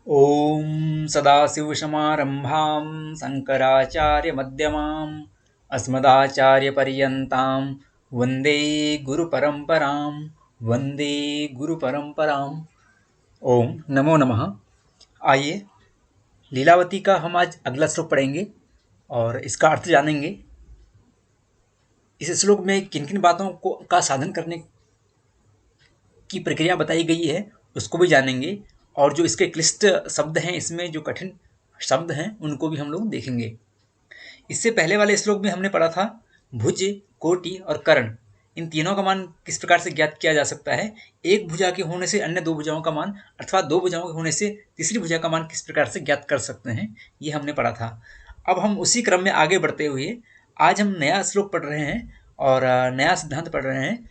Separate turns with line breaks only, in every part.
ॐ सदाशिवसमारम्भां शङ्कराचार्यमध्यमाम् अस्मदाचार्यपर्यन्तां वन्दे गुरुपरम्परां वन्दे गुरुपरम्पराम्। ओम नमो नमः। आइए लीलावती का हम आज अगला श्लोक पढ़ेंगे और इसका अर्थ जानेंगे। इस श्लोक में किन किन बातों को का साधन करने की प्रक्रिया बताई गई है उसको भी जानेंगे, और जो इसके क्लिष्ट शब्द हैं, इसमें जो कठिन शब्द हैं उनको भी हम लोग देखेंगे। इससे पहले वाले श्लोक में हमने पढ़ा था भुज, कोटि और कर्ण, इन तीनों का मान किस प्रकार से ज्ञात किया जा सकता है। एक भुजा के होने से अन्य दो भुजाओं का मान, अथवा दो भुजाओं के होने से तीसरी भुजा का मान किस प्रकार से ज्ञात कर सकते हैं, ये हमने पढ़ा था। अब हम उसी क्रम में आगे बढ़ते हुए आज हम नया श्लोक पढ़ रहे हैं और नया सिद्धांत पढ़ रहे हैं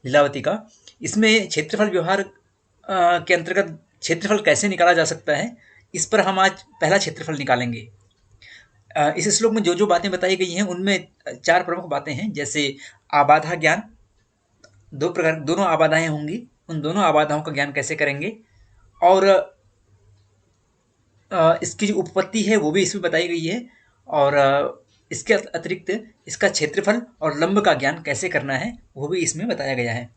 लीलावती का। इसमें क्षेत्रफल व्यवहार के अंतर्गत क्षेत्रफल कैसे निकाला जा सकता है, इस पर हम आज पहला क्षेत्रफल निकालेंगे। इस श्लोक में जो जो बातें बताई गई हैं उनमें चार प्रमुख बातें हैं, जैसे आबाधा ज्ञान, दो प्रकार दोनों आबाधाएं होंगी, उन दोनों आबाधाओं का ज्ञान कैसे करेंगे, और इसकी जो उत्पत्ति है वो भी इसमें बताई गई है, और इसके अतिरिक्त इसका क्षेत्रफल और लंब का ज्ञान कैसे करना है वो भी इसमें बताया गया है।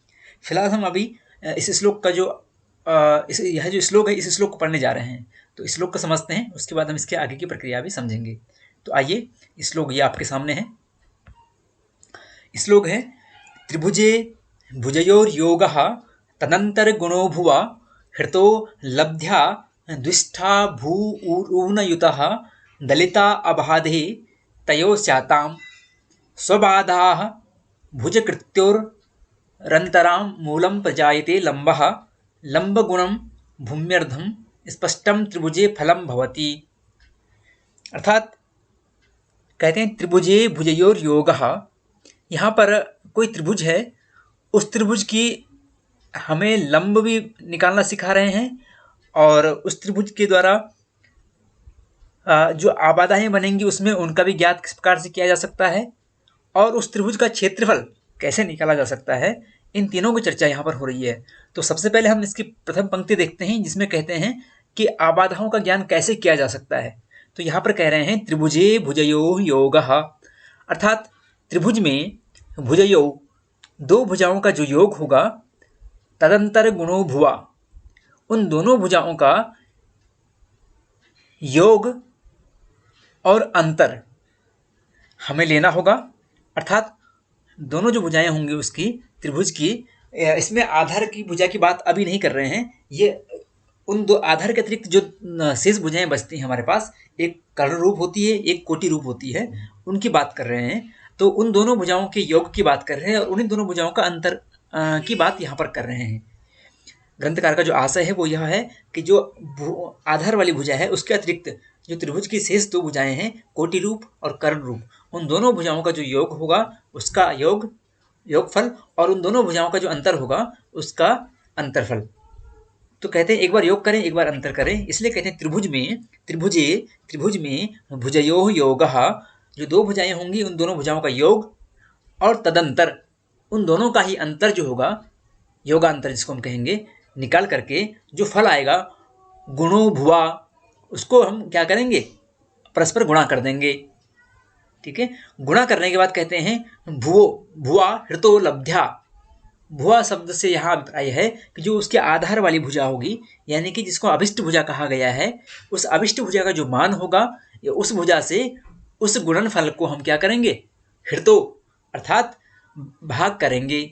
फिलहाल हम अभी इस श्लोक का जो यह जो श्लोक है, इस श्लोक को पढ़ने जा रहे हैं। तो इस श्लोक को समझते हैं, उसके बाद हम इसके आगे की प्रक्रिया भी समझेंगे। तो आइए, श्लोक ये आपके सामने है। श्लोक है त्रिभुजे भुजयोर्योगः तदंतर गुणो भुवा हृतो लब्ध्या द्विष्ठा भूरूनयुतः दलिता अबाधे तयो स्यातां स्वबाधाः भुजकृत्योरन्तरां मूलं प्रजायते लम्बः लम्बगुणं भूम्यर्धं स्पष्टं त्रिभुजे फलं भवति। अर्थात कहते हैं त्रिभुजे भुजयोर योगः, यहाँ पर कोई त्रिभुज है, उस त्रिभुज की हमें लंब भी निकालना सिखा रहे हैं, और उस त्रिभुज के द्वारा जो आबाधाएं बनेंगी उसमें उनका भी ज्ञात किस प्रकार से किया जा सकता है, और उस त्रिभुज का क्षेत्रफल कैसे निकाला जा सकता है। इन तीनों की चर्चा यहाँ पर हो रही है। तो सबसे पहले हम इसकी प्रथम पंक्ति देखते हैं, जिसमें कहते हैं कि आबाधाओं का ज्ञान कैसे किया जा सकता है। तो यहाँ पर कह रहे हैं त्रिभुजे भुजयो योगः, अर्थात त्रिभुज में भुजयो दो भुजाओं का जो योग होगा, तदंतर गुणो भुवा, उन दोनों भुजाओं का योग और अंतर हमें लेना होगा। अर्थात दोनों जो भुजाएं होंगी उसकी त्रिभुज की, इसमें आधार की भुजा की बात अभी नहीं कर रहे हैं, ये उन दो आधार के अतिरिक्त जो शेष भुजाएं बचती हैं हमारे पास, एक कर्ण रूप होती है, एक कोटि रूप होती है, उनकी बात कर रहे हैं। तो उन दोनों भुजाओं के योग की बात कर रहे हैं, और उन्हीं दोनों भुजाओं का अंतर की बात यहाँ पर कर रहे हैं। ग्रंथकार का जो आशय है वो यह है कि जो आधार वाली भुजा है उसके अतिरिक्त जो त्रिभुज की शेष दो भुजाएं हैं, कोटि रूप और कर्ण रूप, उन दोनों भुजाओं का जो योग होगा उसका योगफल, और उन दोनों भुजाओं का जो अंतर होगा उसका अंतरफल। तो कहते हैं एक बार योग करें, एक बार अंतर करें, इसलिए कहते हैं त्रिभुज में भुजयोः योगः, जो दो भुजाएं होंगी उन दोनों भुजाओं का योग, और तदंतर उन दोनों का ही अंतर जो होगा, योगांतर जिसको हम कहेंगे, निकाल करके जो फल आएगा गुणो भुवा, उसको हम क्या करेंगे, परस्पर गुणा कर देंगे। ठीक है, गुणा करने के बाद कहते हैं भुवा हृतो लब्ध्या। भुवा शब्द से यहाँ अभिप्राय है कि जो उसके आधार वाली भुजा होगी, यानी कि जिसको अभिष्ट भुजा कहा गया है, उस अभिष्ट भुजा का जो मान होगा, या उस भुजा से उस गुणनफल को हम क्या करेंगे, हृतो अर्थात भाग करेंगे,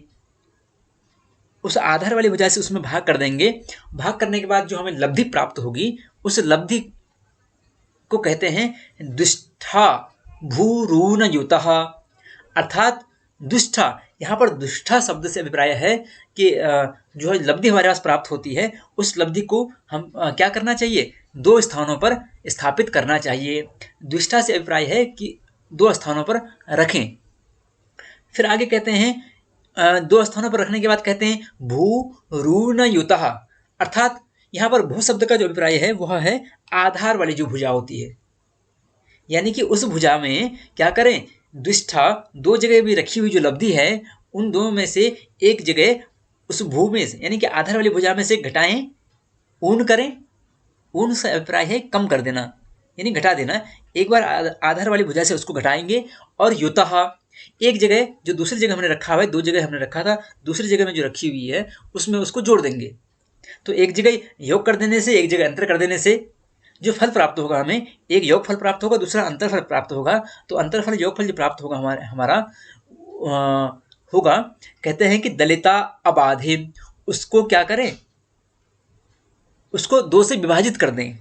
उस आधार वाली वजह से उसमें भाग कर देंगे। भाग करने के बाद जो हमें लब्धि प्राप्त होगी, उस लब्धि को कहते हैं दुष्टा भूरूनयुतः, अर्थात दुष्टा, यहाँ पर दुष्टा शब्द से अभिप्राय है कि जो है लब्धि हमारे पास प्राप्त होती है, उस लब्धि को हम क्या करना चाहिए, दो स्थानों पर स्थापित करना चाहिए। दुष्टा से अभिप्राय है कि दो स्थानों पर रखें। फिर आगे कहते हैं दो स्थानों पर रखने के बाद कहते हैं भूरूनयुतः, अर्थात यहाँ पर भू शब्द का जो अभिप्राय है वह है आधार वाली जो भुजा होती है, यानी कि उस भुजा में क्या करें, द्विष्ठा दो जगह भी रखी हुई जो लब्धि है, उन दोनों में से एक जगह उस भू में से, यानी कि आधार वाली भुजा में से घटाएं, ऊन करें, ऊन से अभिप्राय है कम कर देना, यानी घटा देना। एक बार आधार वाली भुजा से उसको घटाएंगे और युतः, एक जगह जो दूसरी जगह हमने रखा हुआ है, 2 जगह हमने रखा था, दूसरी जगह में जो रखी हुई है उसमें उसको जोड़ देंगे। तो एक जगह योग कर देने से, एक जगह अंतर कर देने से जो फल प्राप्त होगा हमें, एक योग फल प्राप्त होगा, दूसरा अंतर फल प्राप्त होगा। तो अंतर फल योग फल जो प्राप्त होगा हमारा होगा, कहते हैं कि दलिता अबाधे, उसको क्या करें, उसको 2 से विभाजित कर दें,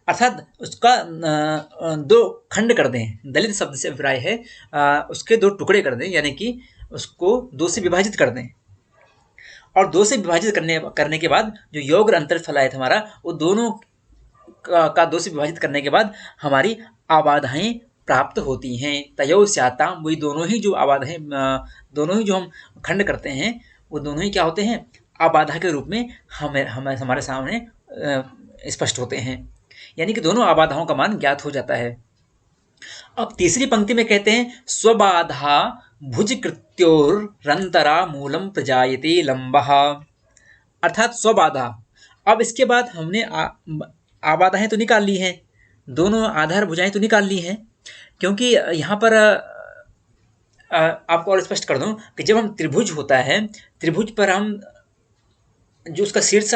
अर्थात उसका 2 खंड कर दें। दलित शब्द से अभिप्राय है उसके 2 टुकड़े कर दें, यानी कि उसको 2 से विभाजित कर दें। और 2 से विभाजित करने के बाद जो योग और अंतर फल आया था हमारा, वो दोनों का 2 से विभाजित करने के बाद हमारी आबाधाएं प्राप्त होती हैं। तयो स्याताम, वही दोनों ही जो आबाधाएं, दोनों ही जो हम खंड करते हैं, वो दोनों ही क्या होते हैं, आबाधा के रूप में हमारे सामने स्पष्ट होते हैं, यानी कि दोनों आबाधाओं का मान ज्ञात हो जाता है। अब तीसरी पंक्ति में कहते हैं स्वबाधा भुज कृत्योरंतरा मूलम प्रजायते लंबः, अर्थात स्वबाधा। अब इसके बाद हमने आबाधाएं तो निकाल ली हैं, दोनों आधार भुजाएं तो निकाल ली हैं, क्योंकि यहाँ पर आपको और स्पष्ट कर दूं कि जब हम त्रिभुज होता है, त्रिभुज पर हम जो उसका शीर्ष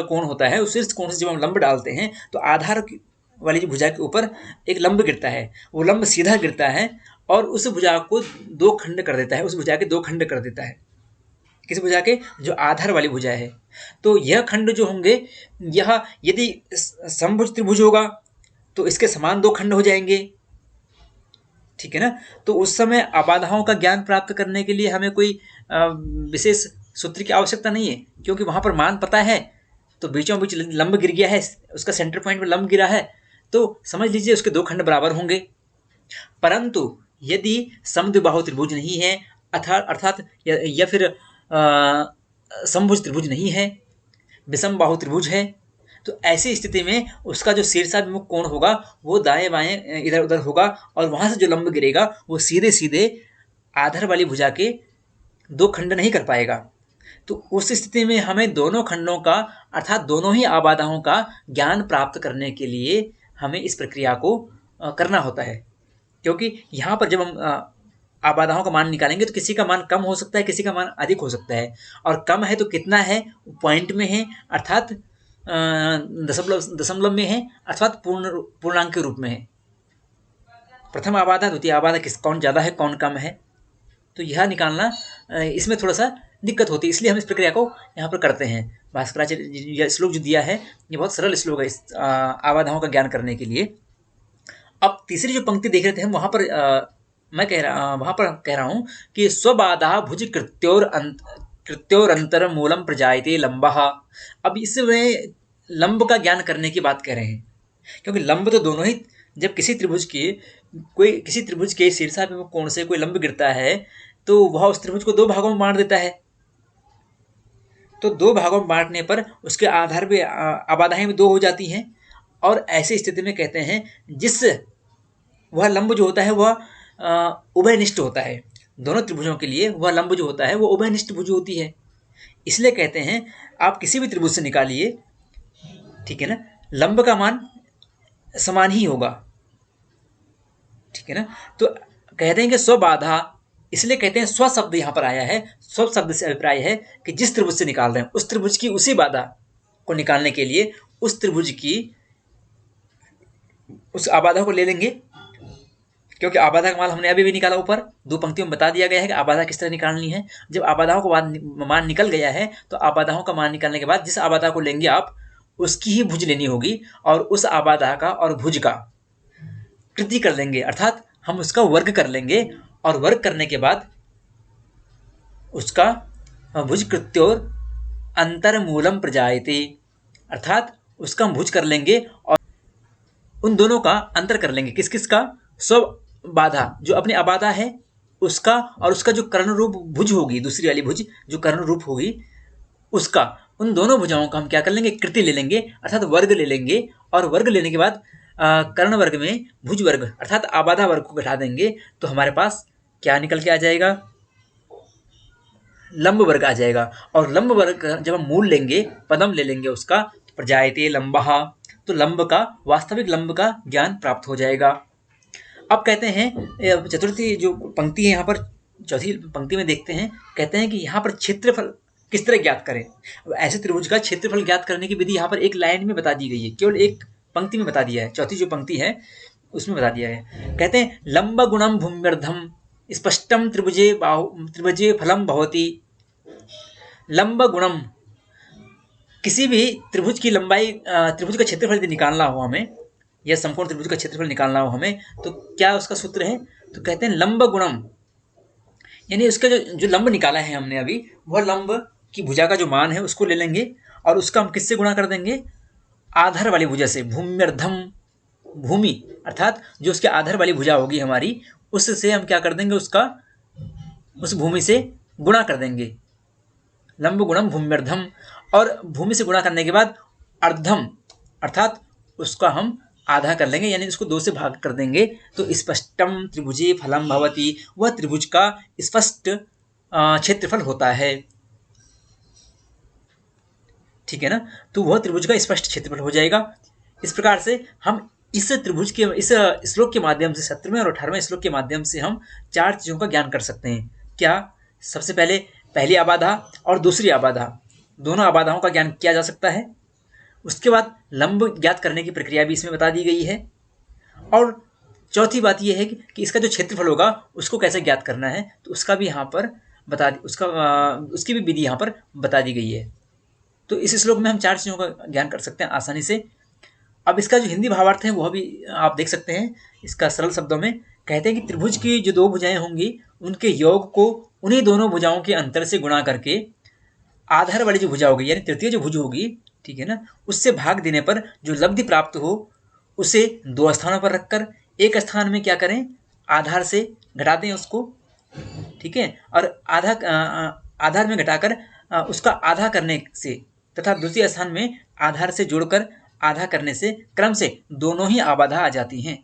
कोण होता है, उस शीर्ष कोण से जब हम लंब डालते हैं तो आधार वाली जो भुजा के ऊपर एक लंब गिरता है, वो लंब सीधा गिरता है और उस भुजा को 2 खंड कर देता है, उस भुजा के 2 खंड कर देता है। किस भुजा के, जो आधार वाली भुजा है। तो यह खंड जो होंगे, यह यदि समभुज त्रिभुज होगा तो इसके समान 2 खंड हो जाएंगे, ठीक है ना। तो उस समय आबाधाओं का ज्ञान प्राप्त करने के लिए हमें कोई विशेष सूत्र की आवश्यकता नहीं है, क्योंकि वहां पर मान पता है। तो बीचों बीच लंब गिर गया है, उसका सेंटर पॉइंट पर लंब गिरा है, तो समझ लीजिए उसके 2 खंड बराबर होंगे। परंतु यदि समद्विबाहु त्रिभुज नहीं है, अर्थात या फिर समभुज त्रिभुज नहीं है, विषम बाहु त्रिभुज है, तो ऐसी स्थिति में उसका जो शीर्षाभिमुख कोण होगा वो दाएं बाएं इधर उधर होगा, और वहां से जो लंब गिरेगा वो सीधे सीधे आधार वाली भुजा के 2 खंड नहीं कर पाएगा। तो उस स्थिति में हमें दोनों खंडों का, अर्थात दोनों ही आबाधाओं का ज्ञान प्राप्त करने के लिए हमें इस प्रक्रिया को करना होता है। क्योंकि यहाँ पर जब हम आबाधाओं का मान निकालेंगे तो किसी का मान कम हो सकता है, किसी का मान अधिक हो सकता है, और कम है तो कितना है, पॉइंट में है, अर्थात दशमलव में है, अर्थात पूर्णांक के रूप में है। प्रथम आबाधा द्वितीय आबाधा कौन ज़्यादा है कौन कम है, तो यह निकालना इसमें थोड़ा सा दिक्कत होती है, इसलिए हम इस प्रक्रिया को यहाँ पर करते हैं। भास्कराचार्य यह श्लोक जो दिया है ये बहुत सरल श्लोक है इस आबाधाओं का ज्ञान करने के लिए। अब तीसरी जो पंक्ति देख रहे थे हम, वहाँ पर वहाँ पर कह रहा हूँ कि स्वबाधा भुज कृत्योरंतर मूलम प्रजायते लंबः। अब इसमें लंब का ज्ञान करने की बात कह रहे हैं, क्योंकि लंब तो दोनों ही, जब किसी त्रिभुज के शीर्षाभिमुख कोण से कोई लंब गिरता है तो वह उस त्रिभुज को 2 भागों में बांट देता है। तो 2 भागों में बांटने पर उसके आधार पे आबाधाएं भी 2 हो जाती हैं, और ऐसी स्थिति में कहते हैं जिस वह लंब जो होता है वह उभयनिष्ठ होता है। दोनों त्रिभुजों के लिए वह लंब जो होता है वो उभयनिष्ठ भुज होती है। इसलिए कहते हैं आप किसी भी त्रिभुज से निकालिए, ठीक है ना, लंब का मान समान ही होगा, ठीक है ना। तो कहते हैं कि स्वबाधा, इसलिए कहते हैं स्व शब्द यहाँ पर आया है। स्व शब्द से अभिप्राय है कि जिस त्रिभुज से निकाल रहे हैं उस त्रिभुज की उसी बाधा को निकालने के लिए उस त्रिभुज की उस आबाधा को ले लेंगे, क्योंकि आबाधा का मान हमने अभी भी निकाला, ऊपर 2 पंक्तियों में बता दिया गया है कि आबाधा किस तरह निकालनी है। जब आबाधाओं का मान निकल गया है तो आबाधाओं का मान निकालने के बाद जिस आबाधा को लेंगे आप उसकी ही भुज लेनी होगी, और उस आबाधा का और भुज का कृति कर लेंगे, अर्थात हम उसका वर्ग कर लेंगे, और वर्ग करने के बाद उसका भुज कृत्योर अंतर मूलम प्रजायते, अर्थात उसका हम भुज कर लेंगे और उन दोनों का अंतर कर लेंगे। किस किस का, स्व बाधा जो अपनी आबाधा है उसका, और उसका जो कर्ण रूप भुज होगी, दूसरी वाली भुज जो कर्ण रूप होगी उसका, उन दोनों भुजाओं का हम क्या कर लेंगे, कृति ले लेंगे, अर्थात वर्ग ले लेंगे। और वर्ग लेने के बाद कर्ण वर्ग में भुज वर्ग अर्थात आबाधा वर्ग को घटा देंगे, तो हमारे पास क्या निकल के आ जाएगा, लंब वर्ग आ जाएगा। और लंब वर्ग जब हम मूल लेंगे, पदम ले लेंगे उसका, प्रजायते लंबः, तो लंब का, वास्तविक लंब का ज्ञान प्राप्त हो जाएगा। अब कहते हैं चतुर्थी जो पंक्ति है यहाँ पर, चौथी पंक्ति में देखते हैं, कहते हैं कि यहाँ पर क्षेत्रफल किस तरह ज्ञात करें। अब ऐसे त्रिभुज का क्षेत्रफल ज्ञात करने की विधि यहाँ पर एक लाइन में बता दी गई है, केवल एक पंक्ति में बता दिया है, चौथी जो पंक्ति है उसमें बता दिया है। कहते हैं लंब गुणम भूम्यर्धम स्पष्टम त्रिभुजे फलम भवति। लंब गुणम, किसी भी त्रिभुज की लंबाई, त्रिभुज का क्षेत्रफल यदि निकालना हो हमें, या संपूर्ण त्रिभुज का क्षेत्रफल निकालना हो हमें, तो क्या उसका सूत्र है? तो कहते हैं लंब गुणम, यानी उसका जो लंब निकाला है हमने अभी, वह लंब की भुजा का जो मान है उसको ले लेंगे और उसका हम किससे गुणा कर देंगे? आधार वाली भुजा से। भूम्यर्धम, भूमि अर्थात जो उसके आधार वाली भुजा होगी हमारी, उससे हम क्या कर देंगे? उसका, उस भूमि से गुणा कर देंगे। लंब गुणम भूम्यर्धम, और भूमि से गुणा करने के बाद अर्धम अर्थात उसका हम आधा कर लेंगे, यानी इसको 2 से भाग कर देंगे। तो स्पष्टम त्रिभुजे फलम भवति, वह त्रिभुज का स्पष्ट क्षेत्रफल होता है। ठीक है ना? तो वह त्रिभुज का स्पष्ट क्षेत्रफल हो जाएगा। इस प्रकार से हम इस त्रिभुज के, इस श्लोक के माध्यम से, 17वें और 18वें श्लोक के माध्यम से हम 4 चीजों का ज्ञान कर सकते हैं। क्या? सबसे पहले पहली आबाधा और दूसरी आबाधा, दोनों आबाधाओं का ज्ञान किया जा सकता है। उसके बाद लंब ज्ञात करने की प्रक्रिया भी इसमें बता दी गई है। और चौथी बात यह है कि इसका जो क्षेत्रफल होगा उसको कैसे ज्ञात करना है, तो उसका भी यहाँ पर उसकी भी विधि यहाँ पर बता दी गई है। तो इस श्लोक में हम 4 चीज़ों का ज्ञान कर सकते हैं आसानी से। अब इसका जो हिंदी भावार्थ है वह भी आप देख सकते हैं। इसका सरल शब्दों में कहते हैं कि त्रिभुज की जो 2 भुजाएं होंगी उनके योग को उन्हीं दोनों भुजाओं के अंतर से गुणा करके आधार वाली जो भुजा होगी, यानी तृतीय जो भुज होगी, ठीक है ना, उससे भाग देने पर जो लब्धि प्राप्त हो उसे 2 स्थानों पर रखकर एक स्थान में क्या करें? आधार से घटा दें उसको, ठीक है, और आधार में घटाकर उसका आधा करने से, तथा द्वितीय स्थान में आधार से जोड़कर आधा करने से क्रम से दोनों ही आबाधा आ जाती हैं।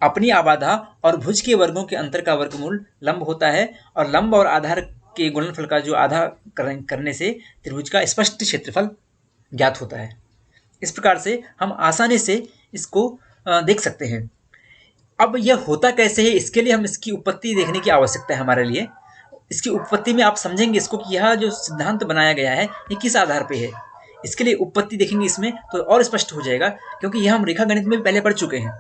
अपनी आबाधा और भुज के वर्गों के अंतर का वर्गमूल लंब होता है, और लंब और आधार के गुणनफल का जो आधा करने से त्रिभुज का स्पष्ट क्षेत्रफल ज्ञात होता है। इस प्रकार से हम आसानी से इसको देख सकते हैं। अब यह होता कैसे है, इसके लिए हम इसकी उत्पत्ति देखने की आवश्यकता है हमारे लिए। इसकी उत्पत्ति में आप समझेंगे इसको कि यह जो सिद्धांत बनाया गया है ये किस आधार पे है। इसके लिए उत्पत्ति देखेंगे इसमें तो और स्पष्ट हो जाएगा, क्योंकि यह हम रेखा गणित में भी पहले पढ़ चुके हैं।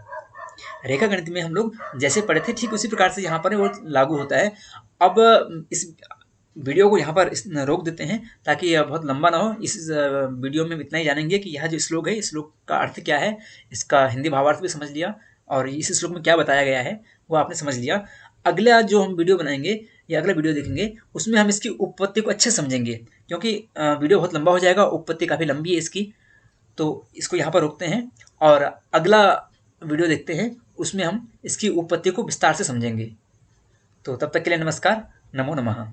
रेखा गणित में हम लोग जैसे पढ़े थे ठीक उसी प्रकार से यहाँ पर वो लागू होता है। अब इस वीडियो को यहाँ पर रोक देते हैं ताकि यह बहुत लंबा ना हो। इस वीडियो में इतना ही जानेंगे कि यह जो श्लोक है, इस श्लोक का अर्थ क्या है, इसका हिंदी भावार्थ भी समझ लिया, और इस श्लोक में क्या बताया गया है वो आपने समझ लिया। अगला जो हम वीडियो बनाएंगे या अगला वीडियो देखेंगे उसमें हम इसकी उत्पत्ति को अच्छे समझेंगे, क्योंकि वीडियो बहुत लंबा हो जाएगा, उत्पत्ति काफ़ी लंबी है इसकी। तो इसको यहाँ पर रोकते हैं और अगला वीडियो देखते हैं, उसमें हम इसकी उत्पत्ति को विस्तार से समझेंगे। तो तब तक के लिए नमस्कार, नमो नमः।